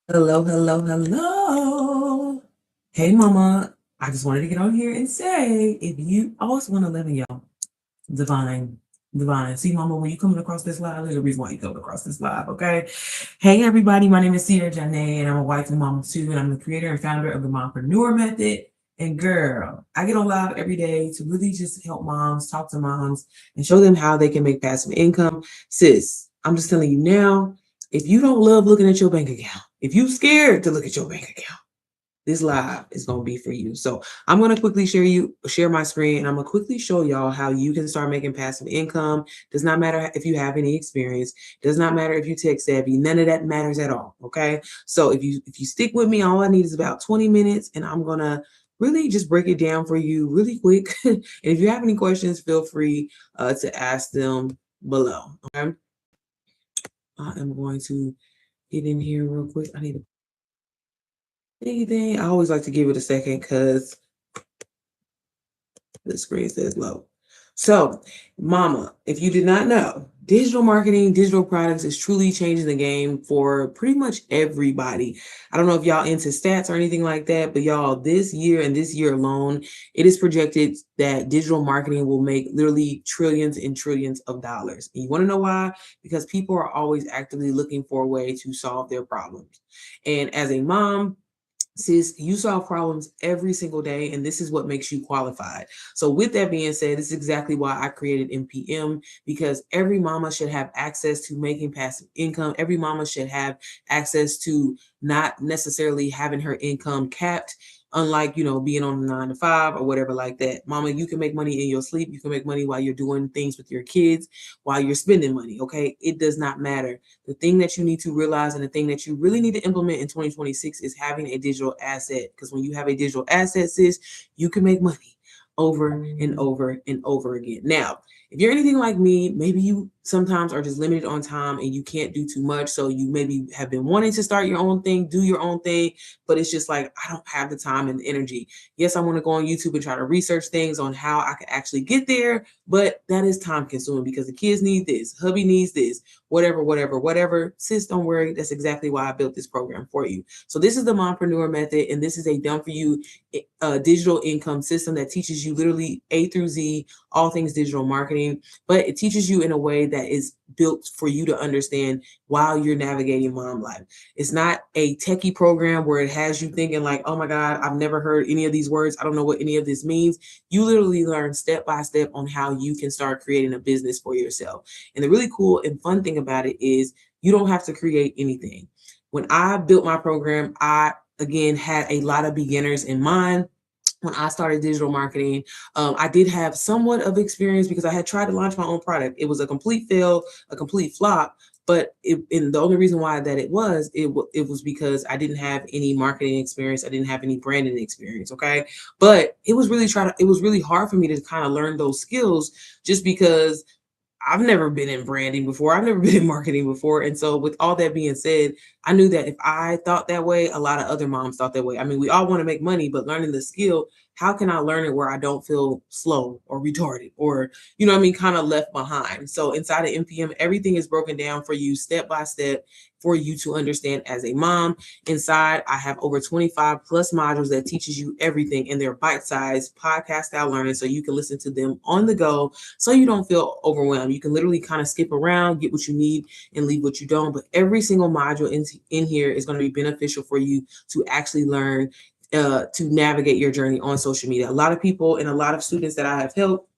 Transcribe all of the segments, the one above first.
Hello, hello, hello. Hey, mama. I just wanted to get on here and say if you always want to live in your divine, divine. See, mama, when you coming across this live, there's a reason why you coming across this live, okay? Hey, everybody. My name is Sierra Janae, and I'm a wife and mama too, and I'm the creator and founder of the Mompreneur Method. And girl, I get on live every day to really just help moms, talk to moms, and show them how they can make passive income. Sis, I'm just telling you now, if you don't love looking at your bank account, if you scared to look at your bank account, this live is going to be for you. So I'm going to quickly share my screen, and I'm going to quickly show y'all how you can start making passive income. Does not matter if you have any experience. Does not matter if you tech savvy. None of that matters at all. Okay. So if you stick with me, all I need is about 20 minutes, and I'm going to really just break it down for you really quick. And if you have any questions, feel free to ask them below. Okay. I am going to get in here real quick. I need anything. I always like to give it a second because the screen says low. So, mama, if you did not know, digital marketing, digital products is truly changing the game for pretty much everybody. I don't know if y'all into stats or anything like that, but y'all, this year and this year alone, it is projected that digital marketing will make literally trillions and trillions of dollars. And you want to know why? Because people are always actively looking for a way to solve their problems. And as a mom, sis, you solve problems every single day, and this is what makes you qualified. So, with that being said, this is exactly why I created MPM, because every mama should have access to making passive income. Every mama should have access to not necessarily having her income capped, unlike, being on a 9 to 5 or whatever like that. Mama, you can make money in your sleep. You can make money while you're doing things with your kids, while you're spending money. Okay. It does not matter. The thing that you need to realize and the thing that you really need to implement in 2026 is having a digital asset. Because when you have a digital asset, sis, you can make money over and over and over again. Now, if you're anything like me, maybe you sometimes are just limited on time and you can't do too much. So you maybe have been wanting to start your own thing, do your own thing, but it's just like, I don't have the time and the energy. Yes, I want to go on YouTube and try to research things on how I can actually get there, but that is time consuming because the kids need this, hubby needs this, whatever. Sis, don't worry. That's exactly why I built this program for you. So this is the Mompreneur Method, and this is a done for you digital income system that teaches you literally A through Z, all things digital marketing, but it teaches you in a way that is built for you to understand while you're navigating mom life. It's not a techie program where it has you thinking like, oh my God, I've never heard any of these words. I don't know what any of this means. You literally learn step by step on how you can start creating a business for yourself. And the really cool and fun thing about it is you don't have to create anything. When I built my program, I again had a lot of beginners in mind. When I started digital marketing, I did have somewhat of experience because I had tried to launch my own product. It was a complete fail, a complete flop. But and the only reason why that it was because I didn't have any marketing experience. I didn't have any branding experience. Okay, but it was really hard for me to kind of learn those skills just because I've never been in branding before. I've never been in marketing before. And so, with all that being said, I knew that if I thought that way, a lot of other moms thought that way. I mean, we all want to make money, but learning the skill, how can I learn it where I don't feel slow or retarded or, kind of left behind? So, inside of MPM, everything is broken down for you step by step for you to understand as a mom. Inside, I have over 25 plus modules that teaches you everything, and they're bite-sized podcast style learning so you can listen to them on the go so you don't feel overwhelmed. You can literally kind of skip around, get what you need, and leave what you don't. But every single module in here is going to be beneficial for you to actually learn to navigate your journey on social media. A lot of people and a lot of students that I have helped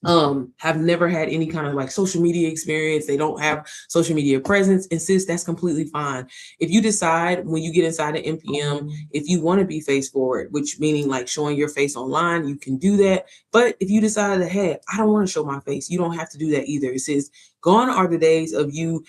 have never had any kind of like social media experience. They don't have social media presence. And sis, that's completely fine. If you decide when you get inside of MPM, if you want to be face forward, which meaning like showing your face online, you can do that. But if you decide that, hey, I don't want to show my face, you don't have to do that either. It says gone are the days of you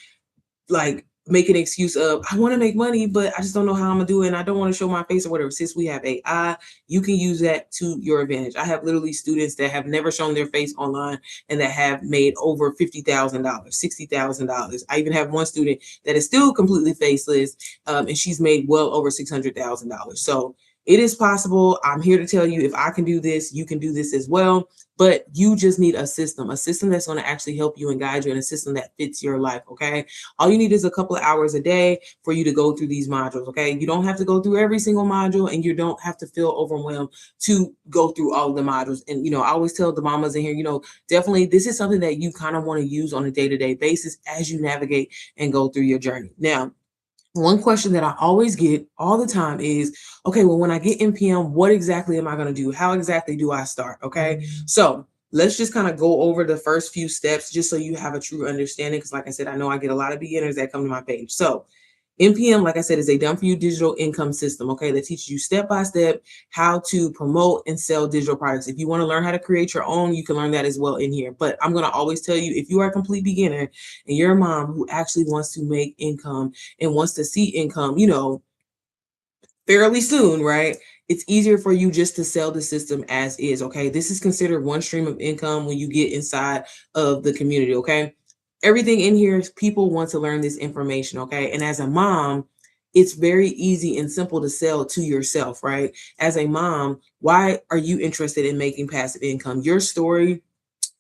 like make an excuse of I want to make money, but I just don't know how I'm gonna do it, and I don't want to show my face or whatever. Since we have AI, you can use that to your advantage. I have literally students that have never shown their face online and that have made over $50,000, $60,000. I even have one student that is still completely faceless, and she's made well over $600,000. So it is possible. I'm here to tell you, if I can do this, you can do this as well. But you just need a system that's going to actually help you and guide you, and a system that fits your life. Okay. All you need is a couple of hours a day for you to go through these modules. Okay. You don't have to go through every single module, and you don't have to feel overwhelmed to go through all of the modules. And, I always tell the mamas in here, definitely this is something that you kind of want to use on a day-to-day basis as you navigate and go through your journey. Now, one question that I always get all the time is, okay, well, when I get NPM, what exactly am I going to do? How exactly do I start? Okay. So let's just kind of go over the first few steps just so you have a true understanding. Because like I said, I know I get a lot of beginners that come to my page. So NPM, like I said, is a done for you digital income system, okay, that teaches you step by step how to promote and sell digital products. If you want to learn how to create your own, you can learn that as well in here. But I'm going to always tell you, if you are a complete beginner and you're a mom who actually wants to make income and wants to see income, fairly soon, right? It's easier for you just to sell the system as is, okay? This is considered one stream of income when you get inside of the community, okay? Everything in here is people want to learn this information, okay? And as a mom, it's very easy and simple to sell to yourself, right? As a mom, why are you interested in making passive income? Your story,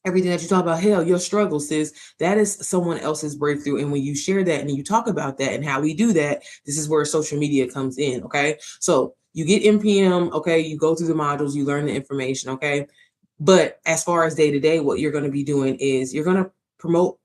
everything that you talk about, hell, your struggle, sis, that is someone else's breakthrough. And when you share that and you talk about that and how we do that, this is where social media comes in, okay? So you get NPM, okay? You go through the modules, you learn the information, okay? But as far as day to day, what you're going to be doing is you're going to promote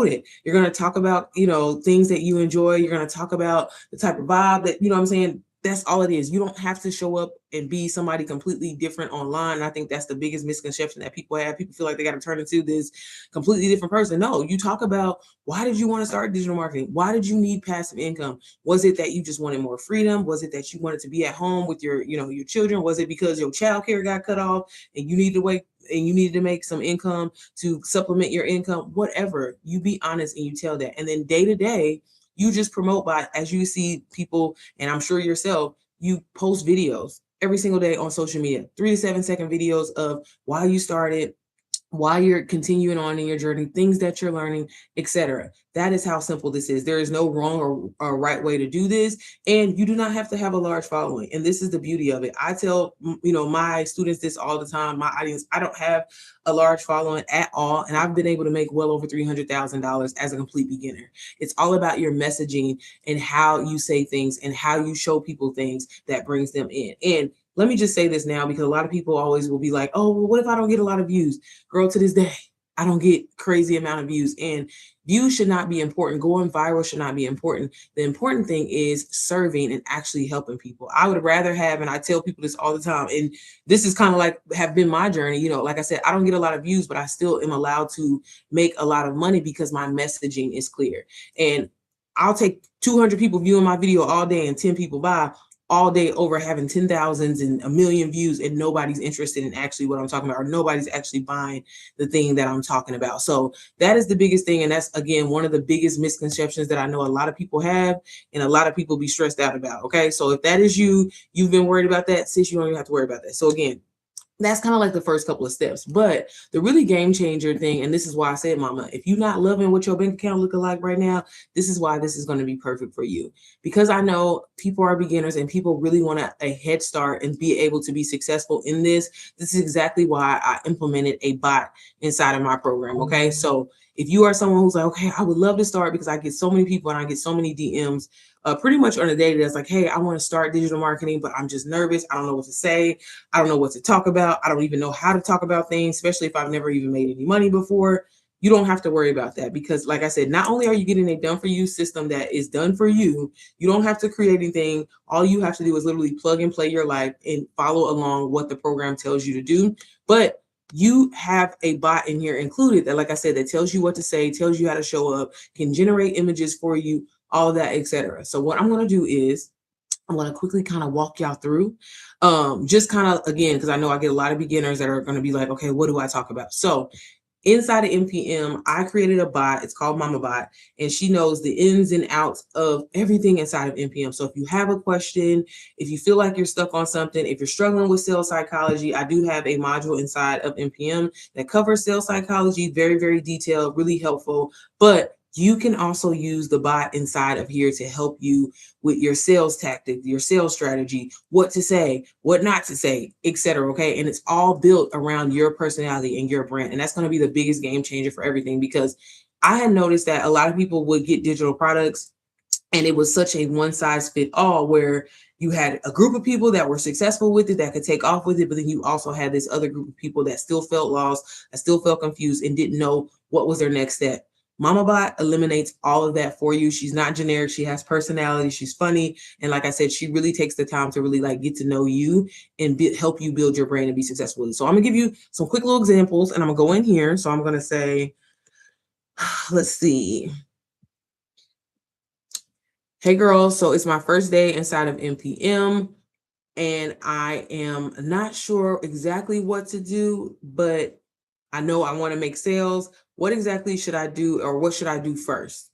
it. You're going to talk about, things that you enjoy. You're going to talk about the type of vibe that, what I'm saying. That's all it is. You don't have to show up and be somebody completely different online. I think that's the biggest misconception that people have. People feel like they got to turn into this completely different person. No, you talk about, why did you want to start digital marketing? Why did you need passive income? Was it that you just wanted more freedom? Was it that you wanted to be at home with your children? Was it because your child care got cut off and you needed to wait and you needed to make some income to supplement your income? Whatever, you be honest and you tell that. And then day to day, you just promote by, as you see people, and I'm sure yourself, you post videos every single day on social media, 3 to 7 second videos of why you started, why you're continuing on in your journey, things that you're learning, etc. That is how simple this is. There is no wrong or right way to do this. And you do not have to have a large following. And this is the beauty of it. I tell, my students this all the time, my audience, I don't have a large following at all. And I've been able to make well over $300,000 as a complete beginner. It's all about your messaging and how you say things and how you show people things that brings them in. And let me just say this now, because a lot of people always will be like, oh, well, what if I don't get a lot of views? Girl, to this day, I don't get crazy amount of views, and views should not be important. Going viral should not be important. The important thing is serving and actually helping people. I would rather have, and I tell people this all the time, and this is kind of like have been my journey. Like I said, I don't get a lot of views, but I still am allowed to make a lot of money because my messaging is clear. And I'll take 200 people viewing my video all day and 10 people buy all day over having 10,000s and a million views, and nobody's interested in actually what I'm talking about, or nobody's actually buying the thing that I'm talking about. So that is the biggest thing. And that's, again, one of the biggest misconceptions that I know a lot of people have and a lot of people be stressed out about. Okay. So if that is you've been worried about that, sis, you don't even have to worry about that. So again, that's kind of like the first couple of steps. But the really game changer thing, and this is why I said, mama, if you're not loving what your bank account looking like right now, this is why this is going to be perfect for you. Because I know people are beginners and people really want a head start and be able to be successful in this. This is exactly why I implemented a bot inside of my program. Okay. So if you are someone who's like, okay, I would love to start, because I get so many people and I get so many DMs pretty much on a day that's like, hey, I want to start digital marketing, but I'm just nervous. I don't know what to say. I don't know what to talk about. I don't even know how to talk about things, especially if I've never even made any money before. You don't have to worry about that, because like I said, not only are you getting a done for you system that is done for you, you don't have to create anything. All you have to do is literally plug and play your life and follow along what the program tells you to do. But you have a bot in here included that, like I said, that tells you what to say, tells you how to show up, can generate images for you, all that, etc. So what I'm going to do is I'm going to quickly kind of walk y'all through, just kind of, again, because I know I get a lot of beginners that are going to be like, okay, what do I talk about? So inside of NPM, I created a bot. It's called Mama Bot, and she knows the ins and outs of everything inside of NPM. So if you have a question, if you feel like you're stuck on something, if you're struggling with sales psychology, I do have a module inside of NPM that covers sales psychology, very, very detailed, really helpful. But You can also use the bot inside of here to help you with your sales tactic, your sales strategy, what to say, what not to say, etc. Okay. And it's all built around your personality and your brand. And that's going to be the biggest game changer for everything, because I had noticed that a lot of people would get digital products and it was such a one size fit all, where you had a group of people that were successful with it, that could take off with it, but then you also had this other group of people that still felt lost, that still felt confused and didn't know what was their next step. MamaBot eliminates all of that for you. She's not generic. She has personality. She's funny. And like I said, she really takes the time to really like get to know you and help you build your brand and be successful with it. So I'm going to give you some quick little examples, and I'm going to go in here. So I'm going to say, let's see. Hey girls, so it's my first day inside of NPM and I am not sure exactly what to do, but I know I want to make sales. What exactly should I do, or what should I do first?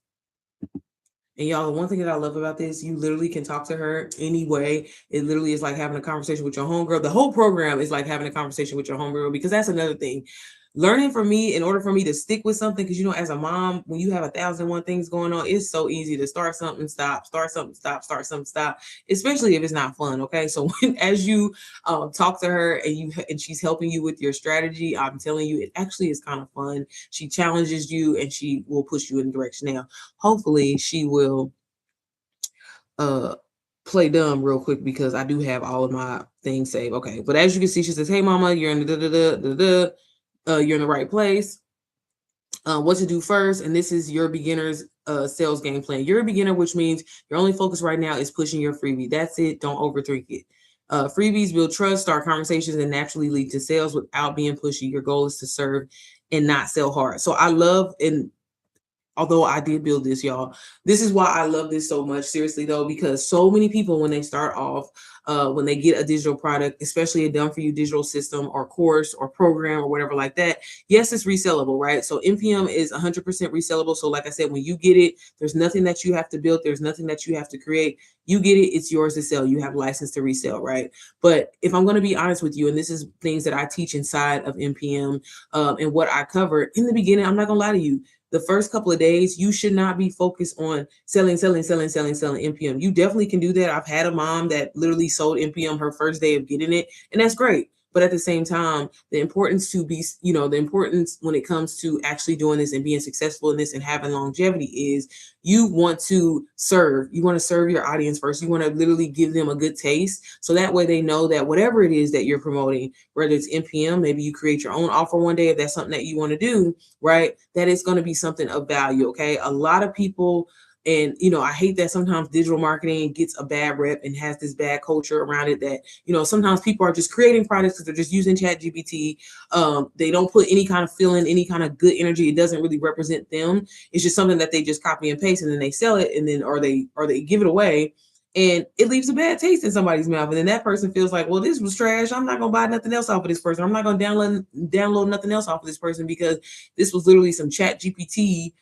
And y'all, the one thing that I love about this, you literally can talk to her anyway. It literally is like having a conversation with your homegirl. The whole program is like having a conversation with your homegirl, because that's another thing. Learning from me, in order for me to stick with something, because as a mom, when you have 1,001 things going on, it's so easy to start something, stop, start something, stop, start something, stop, especially if it's not fun. Okay. So as you talk to her and she's helping you with your strategy, I'm telling you, it actually is kind of fun. She challenges you and she will push you in the direction. Now, hopefully she will play dumb real quick, because I do have all of my things saved. Okay. But as you can see, she says, hey mama, you're in the you're in the right place. What to do first, and this is your beginner's sales game plan. You're a beginner, which means your only focus right now is pushing your freebie. That's it. Don't overthink it. Freebies build trust, start conversations, and naturally lead to sales without being pushy. Your goal is to serve and not sell hard. So I love, and although I did build this, y'all, this is why I love this so much, seriously though, because so many people, when they start off, when they get a digital product, especially a done for you digital system or course or program or whatever like that, yes, it's resellable, right? So NPM is 100% resellable. So like I said, when you get it, there's nothing that you have to build. There's nothing that you have to create. You get it, it's yours to sell. You have license to resell, right? But if I'm going to be honest with you, and this is things that I teach inside of NPM and what I cover in the beginning, I'm not going to lie to you. The first couple of days, you should not be focused on selling NPM. You definitely can do that. I've had a mom that literally sold NPM her first day of getting it, and that's great. But at the same time, the importance to be, the importance when it comes to actually doing this and being successful in this and having longevity is you want to serve. You want to serve your audience first. You want to literally give them a good taste. So that way they know that whatever it is that you're promoting, whether it's NPM, maybe you create your own offer one day if that's something that you want to do, right? That is going to be something of value. Okay. A lot of people, and, I hate that sometimes digital marketing gets a bad rep and has this bad culture around it that, sometimes people are just creating products because they're just using ChatGPT. They don't put any kind of feeling, any kind of good energy. It doesn't really represent them. It's just something that they just copy and paste, and then they sell it, and then, or they give it away. And it leaves a bad taste in somebody's mouth. And then that person feels like, well, this was trash. I'm not going to buy nothing else off of this person. I'm not going to download nothing else off of this person, because this was literally some ChatGPT,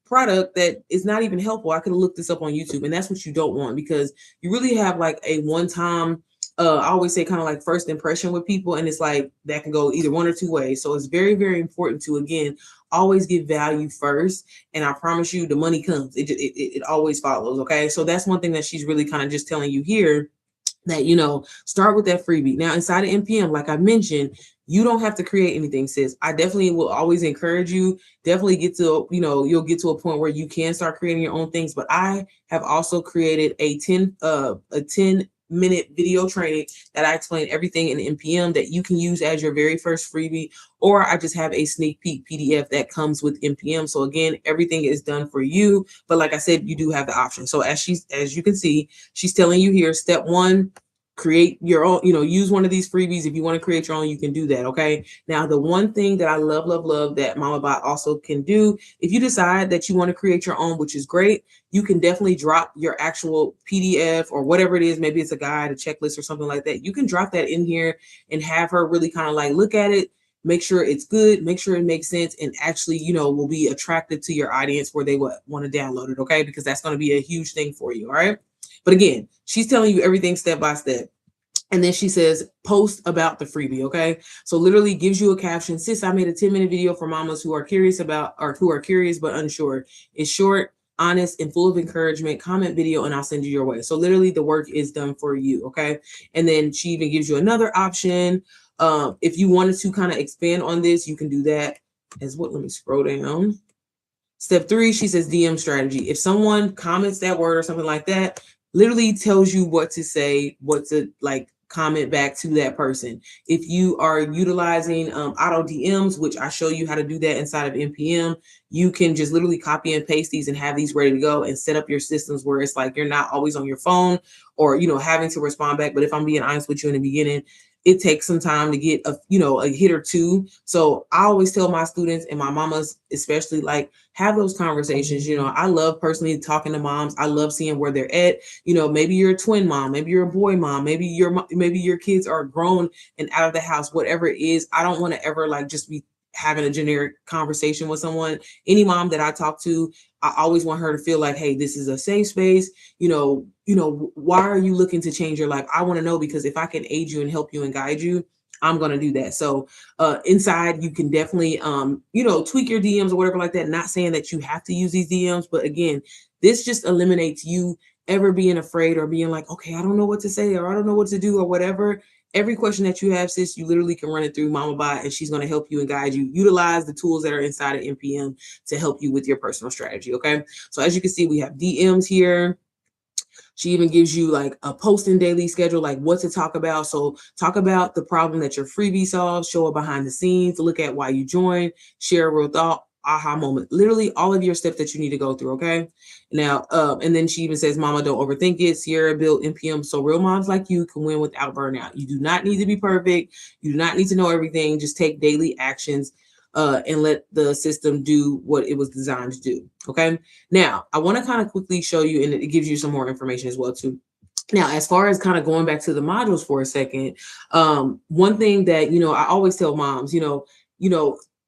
product that is not even helpful. I could have looked this up on YouTube, and that's what you don't want, because you really have like a one-time, I always say kind of like first impression with people, and it's like that can go either one or two ways. So it's very, very important to, again, always give value first, and I promise you the money comes. It always follows. Okay, so that's one thing that she's really kind of just telling you here, that start with that freebie. Now inside of NPM, like I mentioned, you don't have to create anything, sis. I definitely will always encourage you, definitely get to, you'll get to a point where you can start creating your own things. But I have also created a 10-minute video training that I explain everything in NPM that you can use as your very first freebie, or I just have a sneak peek PDF that comes with NPM. So again, everything is done for you. But like I said, you do have the option. So as you can see, she's telling you here, step one, create your own, use one of these freebies. If you want to create your own, you can do that. Okay. Now, the one thing that I love that MamaBot also can do, if you decide that you want to create your own, which is great, you can definitely drop your actual PDF or whatever it is. Maybe it's a guide, a checklist, or something like that. You can drop that in here and have her really kind of like look at it, make sure it's good, make sure it makes sense, and actually, will be attractive to your audience where they would want to download it. Okay. Because that's going to be a huge thing for you. All right. But again, she's telling you everything step by step. And then she says, post about the freebie. Okay. So literally gives you a caption. Sis, I made a 10-minute video for mamas who are curious about, or who are curious but unsure. It's short, honest, and full of encouragement. Comment video and I'll send you your way. So literally the work is done for you. Okay. And then she even gives you another option. If you wanted to kind of expand on this, you can do that as well. Let me scroll down. Step 3, she says DM strategy. If someone comments that word or something like that, literally tells you what to say, what to like comment back to that person. If you are utilizing auto DMs, which I show you how to do that inside of NPM, you can just literally copy and paste these and have these ready to go and set up your systems where it's like you're not always on your phone or, you know, having to respond back. But if I'm being honest with you in the beginning, it takes some time to get a hit or two. So I always tell my students and my mamas, especially, like, have those conversations. You know, I love personally talking to moms. I love seeing where they're at. You know, maybe you're a twin mom, maybe you're a boy mom, maybe your kids are grown and out of the house, whatever it is. I don't want to ever like just be having a generic conversation with someone. Any mom that I talk to, I always want her to feel like, hey, this is a safe space. Why are you looking to change your life? I want to know, because if I can aid you and help you and guide you, I'm going to do that. So inside, you can definitely, tweak your DMs or whatever like that. Not saying that you have to use these DMs, but again, this just eliminates you ever being afraid or being like, okay, I don't know what to say, or I don't know what to do, or whatever. Every question that you have, sis, you literally can run it through Mama Bot, and she's going to help you and guide you. Utilize the tools that are inside of NPM to help you with your personal strategy. Okay. So as you can see, we have DMs here. She even gives you like a posting daily schedule, like what to talk about. So talk about the problem that your freebie solves, show it behind the scenes, look at why you joined, share a real thought, aha moment, literally all of your steps that you need to go through. Okay. Now, and then she even says, Mama, don't overthink it. Sierra built NPM so real moms like you can win without burnout. You do not need to be perfect. You do not need to know everything. Just take daily actions and let the system do what it was designed to do. Okay. Now, I want to kind of quickly show you, and it gives you some more information as well too. Now, as far as kind of going back to the modules for a second, one thing that, I always tell moms,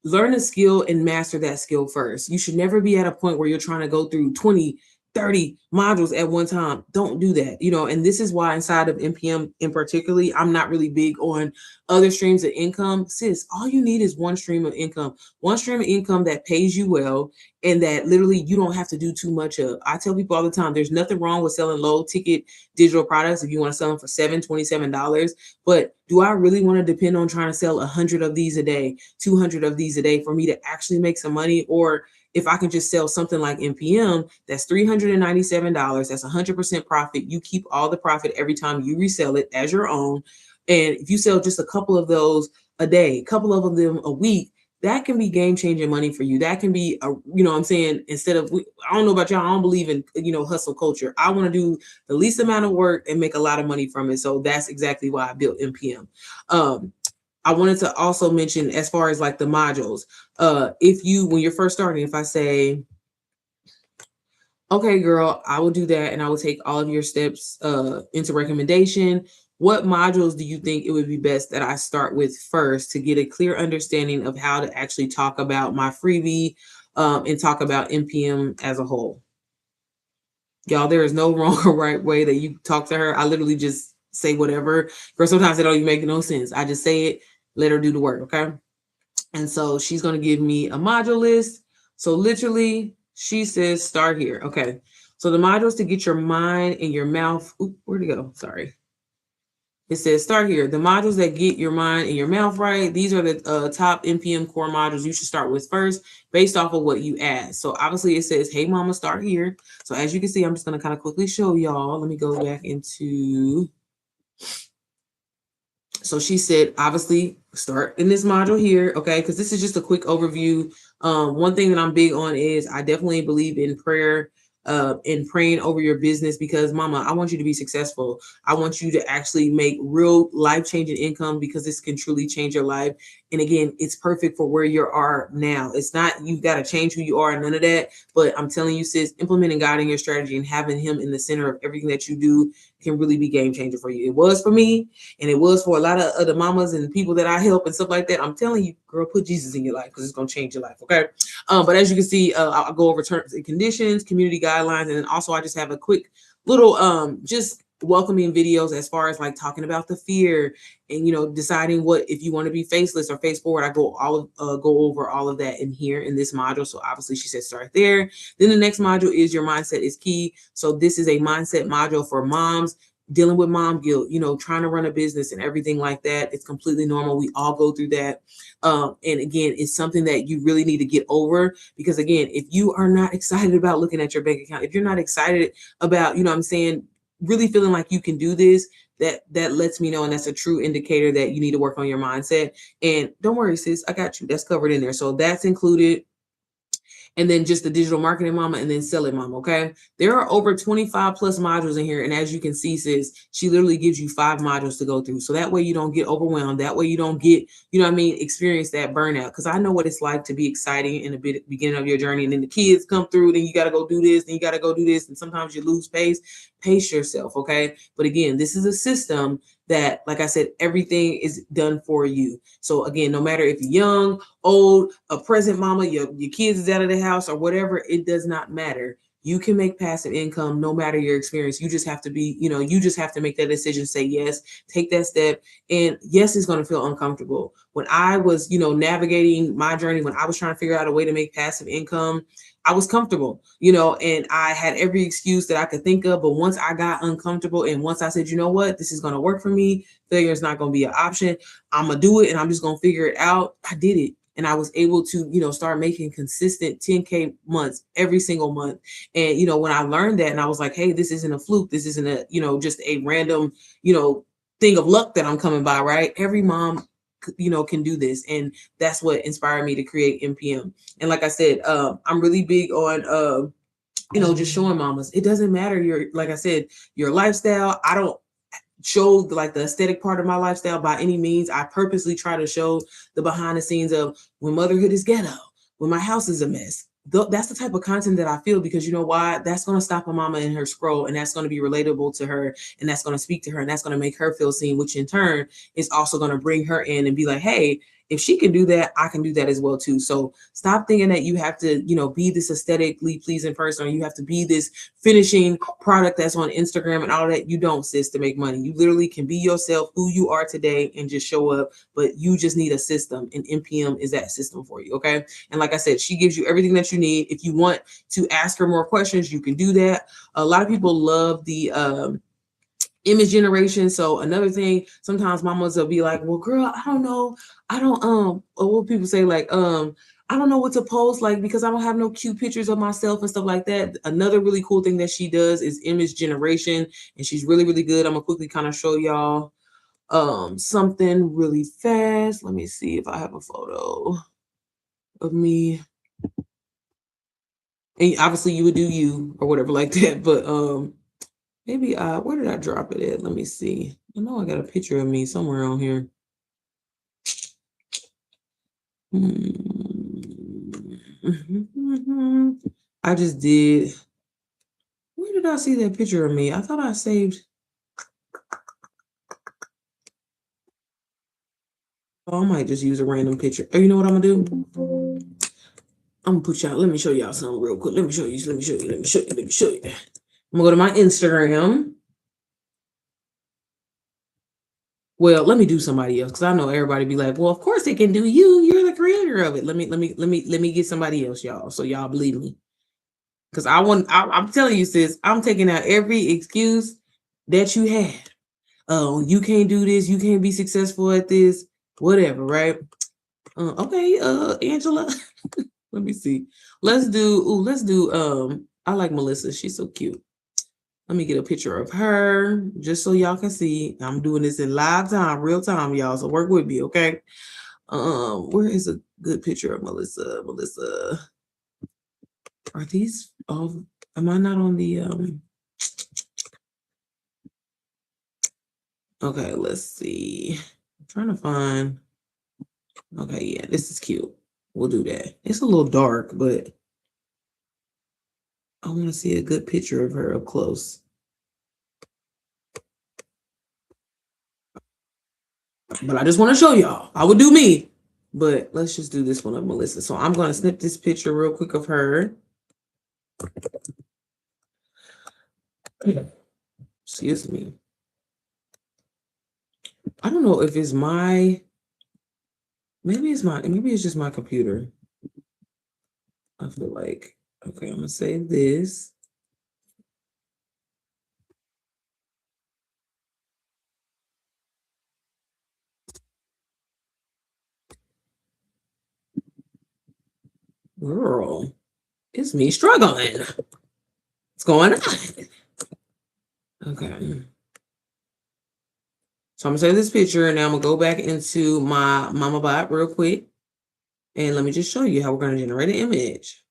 learn a skill and master that skill first. You should never be at a point where you're trying to go through 20, 30 modules at one time. Don't do that, and this is why inside of NPM in particularly, I'm not really big on other streams of income. Sis, all you need is one stream of income that pays you well and that literally you don't have to do too much of. I tell people all the time, there's nothing wrong with selling low ticket digital products if you want to sell them for $27. But do I really want to depend on trying to sell 100 of these a day, 200 of these a day for me to actually make some money? Or if I can just sell something like NPM, that's $397, that's 100% profit. You keep all the profit every time you resell it as your own. And if you sell just a couple of those a day, a couple of them a week, that can be game changing money for you. That can be, what I'm saying, instead of, I don't know about y'all, I don't believe in, hustle culture. I want to do the least amount of work and make a lot of money from it. So that's exactly why I built NPM. I wanted to also mention, as far as like the modules, when you're first starting, if I say, okay, girl, I will do that, and I will take all of your steps into recommendation. What modules do you think it would be best that I start with first to get a clear understanding of how to actually talk about my freebie and talk about NPM as a whole? Y'all, there is no wrong or right way that you talk to her. I literally just say whatever. Girl, sometimes it don't even make no sense. I just say it, let her do the work, okay? And so she's going to give me a module list. So literally, she says, start here. Okay. So the modules to get your mind and your mouth. Oop, where'd it go? Sorry. It says, start here. The modules that get your mind and your mouth right. These are the top NPM core modules you should start with first, based off of what you add. So obviously it says, hey, mama, start here. So as you can see, I'm just going to kind of quickly show y'all. Let me go back into... So she said, obviously, start in this module here, okay? Because this is just a quick overview. One thing that I'm big on is I definitely believe in prayer and praying over your business, because mama, I want you to be successful. I want you to actually make real life-changing income, because this can truly change your life. And again, it's perfect for where you are now. It's not, you've got to change who you are and none of that. But I'm telling you, sis, implementing God in your strategy and having him in the center of everything that you do can really be game changer for you. It was for me, and it was for a lot of other mamas and people that I help and stuff like that. I'm telling you, girl, put Jesus in your life, because it's going to change your life. Okay. But as you can see, I'll go over terms and conditions, community guidelines, and then also I just have a quick little just welcoming videos as far as like talking about the fear and deciding what if you want to be faceless or face forward. I go over all of that in here in this module. So obviously she said start there. Then the next module is your mindset is key. So this is a mindset module for moms dealing with mom guilt, trying to run a business and everything like that. It's completely normal. We all go through that. And again, it's something that you really need to get over, because again, if you are not excited about looking at your bank account, if you're not excited about, what I'm saying, really feeling like you can do this, that lets me know, and that's a true indicator that you need to work on your mindset. And don't worry, sis, I got you. That's covered in there. So that's included. And then just the digital marketing mama, and then selling mama. Okay. There are over 25 plus modules in here. And as you can see, sis, she literally gives you 5 modules to go through. So that way you don't get overwhelmed. That way you don't get, experience that burnout. Cause I know what it's like to be exciting in the beginning of your journey. And then the kids come through, then you got to go do this, then you got to go do this. And sometimes you lose pace. Pace yourself. Okay. But again, this is a system that, like I said, everything is done for you. So again, no matter if you're young, old, a present mama, your kids is out of the house or whatever, it does not matter. You can make passive income no matter your experience. You just have to be, you just have to make that decision, say yes, take that step. And yes, it's going to feel uncomfortable. When I was, navigating my journey, when I was trying to figure out a way to make passive income, I was comfortable, and I had every excuse that I could think of. But once I got uncomfortable and once I said, you know what, this is going to work for me, failure is not going to be an option. I'm going to do it and I'm just going to figure it out. I did it. And I was able to, start making consistent 10K months every single month. And, when I learned that and I was like, hey, this isn't a fluke. This isn't a, just a random, thing of luck that I'm coming by, right? Every mom, can do this. And that's what inspired me to create MPM. And like I said, I'm really big on, just showing mamas. It doesn't matter like I said, your lifestyle. I don't show like the aesthetic part of my lifestyle by any means. I purposely try to show the behind the scenes of when motherhood is ghetto, when my house is a mess. That's the type of content that I feel, because you know why? That's going to stop a mama in her scroll, and that's going to be relatable to her, and that's going to speak to her, and that's going to make her feel seen, which in turn is also going to bring her in and be like, hey, if she can do that, I can do that as well too. So stop thinking that you have to, be this aesthetically pleasing person, or you have to be this finishing product that's on Instagram and all that. You don't, sis, to make money. You literally can be yourself, who you are today, and just show up. But you just need a system, and MPM is that system for you. Okay. And like I said, she gives you everything that you need. If you want to ask her more questions, you can do that. A lot of people love the image generation. So another thing, sometimes mamas will be like, well, girl, I don't know. I don't, or what people say, like, I don't know what to post, like, because I don't have no cute pictures of myself and stuff like that. Another really cool thing that she does is image generation, and she's really, really good. I'm gonna quickly kind of show y'all something really fast. Let me see if I have a photo of me. And obviously you would do you or whatever like that, but maybe where did I drop it at? Let me see. I know I got a picture of me somewhere on here. I just did. Where did I see that picture of me? I thought I saved. Oh, I might just use a random picture. Oh, you know what I'm gonna do? I'm gonna put y'all. Let me show y'all something real quick. Let me show you. I'm gonna go to my Instagram. Well, let me do somebody else, because I know everybody be like, well, of course they can do you. You're the creator of it. Let me get somebody else, y'all. So y'all believe me. Because I'm telling you, sis, I'm taking out every excuse that you had. Oh, you can't do this, you can't be successful at this, whatever, right? Okay, Angela. Let me see. Let's do I like Melissa. She's so cute. Let me get a picture of her just so y'all can see. I'm doing this in live time, real time, y'all. So work with me, okay? Where is a good picture of Melissa? Melissa. Are these all? Am I not on the Okay, let's see. I'm trying to find. Okay, yeah, this is cute. We'll do that. It's a little dark, but I want to see a good picture of her up close. But I just want to show y'all. I would do me. But let's just do this one of Melissa. So I'm going to snip this picture real quick of her. Excuse me. I don't know if it's my maybe it's just my computer. I feel like okay, I'm gonna save this. Girl, it's me struggling. What's going on? Okay. So I'm gonna save this picture and now I'm gonna go back into my Mama Bot real quick. And let me just show you how we're gonna generate an image.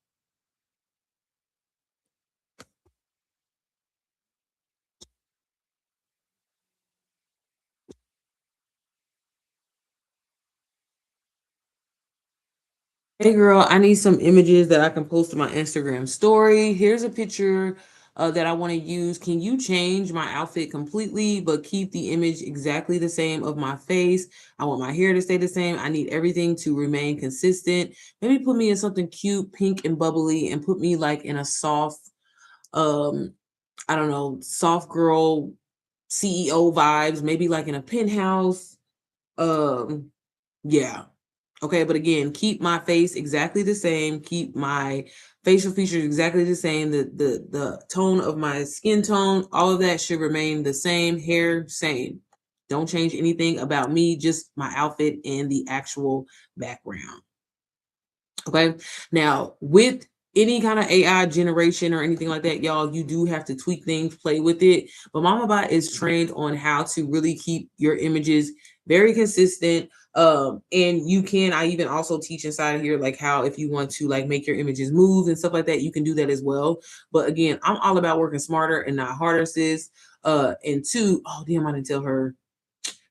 Hey girl, I need some images that I can post to my Instagram story. Here's a picture that I want to use. Can you change my outfit completely, but keep the image exactly the same of my face? I want my hair to stay the same. I need everything to remain consistent. Maybe put me in something cute, pink and bubbly, and put me like in a soft, um, I don't know, soft girl CEO vibes, maybe like in a penthouse. Um, yeah. Okay, but again, keep my face exactly the same, keep my facial features exactly the same, the tone of my skin tone, all of that should remain the same, hair same. Don't change anything about me, just my outfit and the actual background. Okay. Now, with any kind of AI generation or anything like that, y'all, you do have to tweak things, play with it. But MamaBot is trained on how to really keep your images very consistent. And you can, I even also teach inside of here, like how if you want to like make your images move and stuff like that, you can do that as well. But again, I'm all about working smarter and not harder, sis. And two, oh damn, I didn't tell her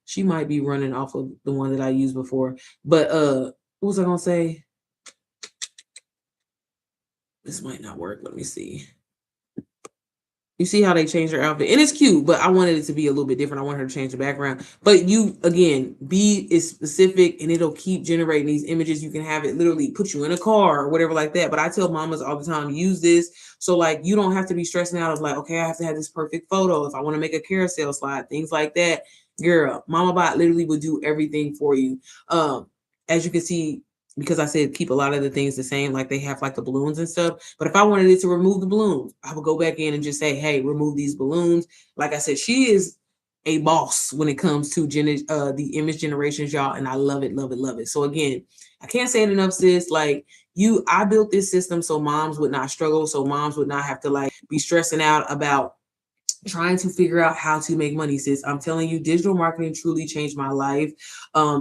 she might be running off of the one that I used before. But what was I gonna say? This might not work. Let me see. You see how they changed her outfit, and it's cute, but I wanted it to be a little bit different. I want her to change the background. But you again, be is specific, and it'll keep generating these images. You can have it literally put you in a car or whatever like that. But I tell mamas all the time, use this so like you don't have to be stressing out of like, okay, I have to have this perfect photo if I want to make a carousel slide, things like that. Girl, Mama Bot literally will do everything for you. As you can see, because I said keep a lot of the things the same, like they have like the balloons and stuff. But if I wanted it to remove the balloons, I would go back in and just say, hey, remove these balloons. Like I said, she is a boss when it comes to the image generations, y'all. And I love it, love it, love it. So again, I can't say it enough, sis. Like I built this system so moms would not struggle, so moms would not have to like be stressing out about trying to figure out how to make money, sis. I'm telling you, digital marketing truly changed my life.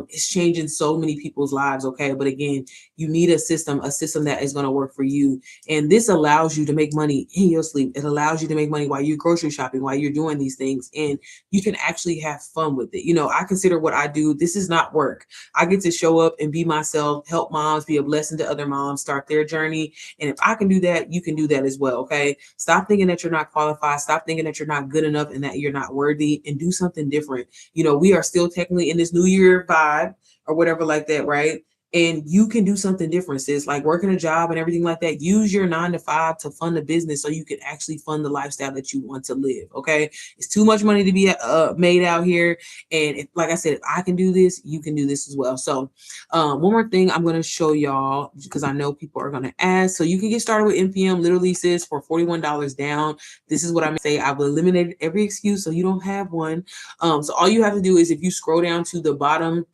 It's changing so many people's lives. Okay. But again, you need a system that is going to work for you. And this allows you to make money in your sleep. It allows you to make money while you're grocery shopping, while you're doing these things. And you can actually have fun with it. You know, I consider what I do, this is not work. I get to show up and be myself, help moms, be a blessing to other moms, start their journey. And if I can do that, you can do that as well. Okay. Stop thinking that you're not qualified. Stop thinking that you're not good enough and that you're not worthy, and do something different. You know, we are still technically in this new year vibe or whatever like that, right? And you can do something different, sis. Like working a job and everything like that. Use your 9 to 5 to fund the business so you can actually fund the lifestyle that you want to live. Okay. It's too much money to be made out here. And if, like I said, if I can do this, you can do this as well. So one more thing I'm going to show y'all because I know people are going to ask. So you can get started with NPM literally, sis, for $41 down. This is what I'm going to say. I've eliminated every excuse so you don't have one. So all you have to do is if you scroll down to the bottom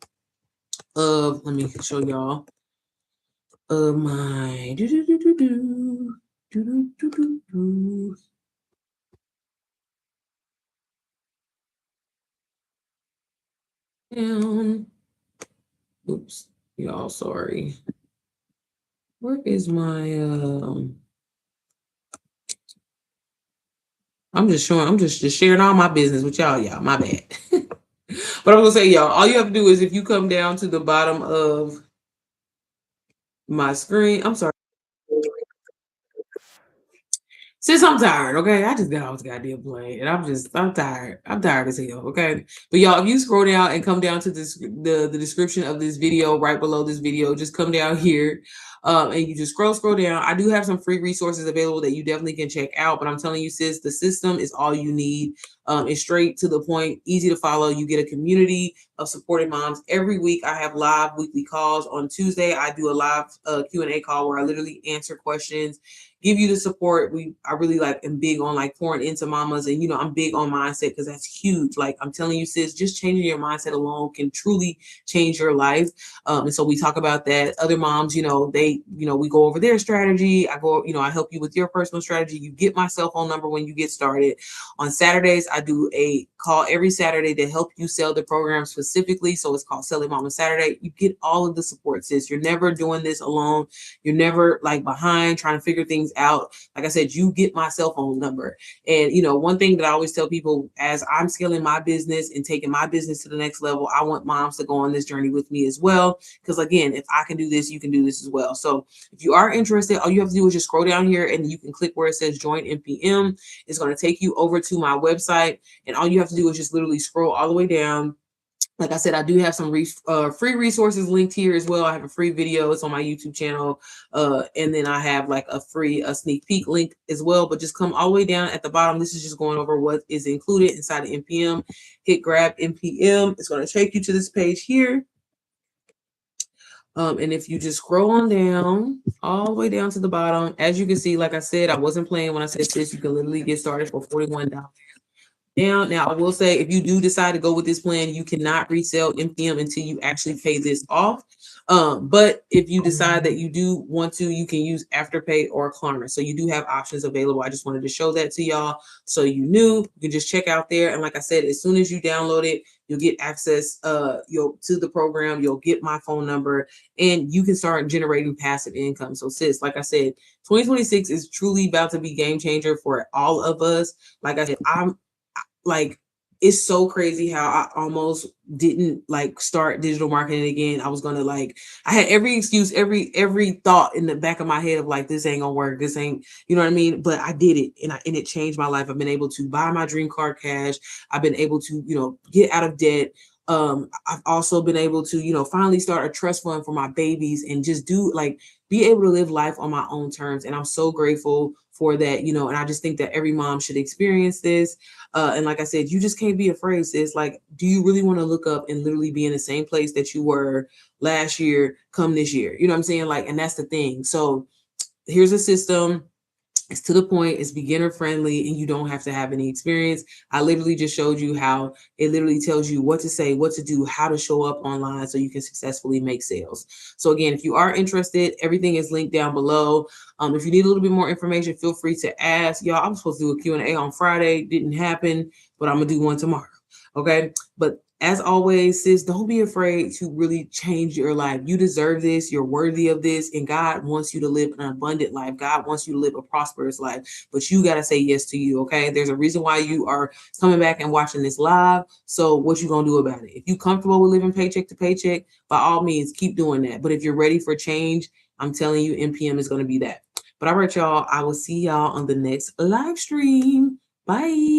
of, let me show y'all of my down. Oops, y'all, sorry. Where is my I'm just sharing all my business with y'all, my bad. But I'm gonna say, y'all, all you have to do is if you come down to the bottom of my screen, I'm sorry. Since I'm tired, okay? I just got off the goddamn plane and I'm tired. I'm tired as hell, okay? But y'all, if you scroll down and come down to this the description of this video right below this video, just come down here. And you just scroll down. I do have some free resources available that you definitely can check out. But I'm telling you, sis, the system is all you need. It's straight to the point, easy to follow. You get a community of supporting moms every week. I have live weekly calls. On Tuesday, I do a live Q&A call where I literally answer questions, give you the support. I really like am big on like pouring into mamas, and I'm big on mindset because that's huge. Like I'm telling you, sis, just changing your mindset alone can truly change your life. And so we talk about that. Other moms, we go over their strategy. I help you with your personal strategy. You get my cell phone number when you get started. On Saturdays, I do a call every Saturday to help you sell the program specifically. So it's called Selling Mama Saturday. You get all of the support, sis. You're never doing this alone. You're never like behind trying to figure things out. Like I said, you get my cell phone number. And, one thing that I always tell people as I'm scaling my business and taking my business to the next level, I want moms to go on this journey with me as well. Because again, if I can do this, you can do this as well. So if you are interested, all you have to do is just scroll down here and you can click where it says join NPM. It's going to take you over to my website. And all you have to do is just literally scroll all the way down. Like I said, I do have some free resources linked here as well. I have a free video. It's on my YouTube channel. And then I have like a sneak peek link as well. But just come all the way down at the bottom. This is just going over what is included inside of NPM. Hit grab NPM. It's going to take you to this page here. And if you just scroll on down, all the way down to the bottom, as you can see, like I said, I wasn't playing when I said this. You can literally get started for $41. Now, I will say, if you do decide to go with this plan, you cannot resell NPM until you actually pay this off. But if you decide that you do want to, you can use Afterpay or Klarna. So you do have options available. I just wanted to show that to y'all so you knew. You can just check out there. And like I said, as soon as you download it, you'll get access to the program. You'll get my phone number and you can start generating passive income. So sis, like I said, 2026 is truly about to be game changer for all of us. Like I said, like, it's so crazy how I almost didn't like start digital marketing again. I was gonna I had every excuse, every thought in the back of my head of like, this ain't gonna work. This ain't, you know what I mean? But I did it, and it changed my life. I've been able to buy my dream car cash. I've been able to, get out of debt. I've also been able to, finally start a trust fund for my babies and just be able to live life on my own terms. And I'm so grateful for that, and I just think that every mom should experience this. And like I said, you just can't be afraid, sis. Like, do you really want to look up and literally be in the same place that you were last year come this year? You know what I'm saying? Like, and that's the thing. So here's a system. It's to the point, it's beginner friendly, and you don't have to have any experience. I literally just showed you how it literally tells you what to say, what to do, how to show up online so you can successfully make sales. So again, if you are interested, everything is linked down below. If you need a little bit more information, feel free to ask. Y'all, I'm supposed to do a Q&A on Friday. Didn't happen, but I'm going to do one tomorrow. Okay. But as always, sis, don't be afraid to really change your life. You deserve this. You're worthy of this. And God wants you to live an abundant life. God wants you to live a prosperous life. But you got to say yes to you, okay? There's a reason why you are coming back and watching this live. So what you going to do about it? If you're comfortable with living paycheck to paycheck, by all means, keep doing that. But if you're ready for change, I'm telling you, NPM is going to be that. But all right, y'all, I will see y'all on the next live stream. Bye.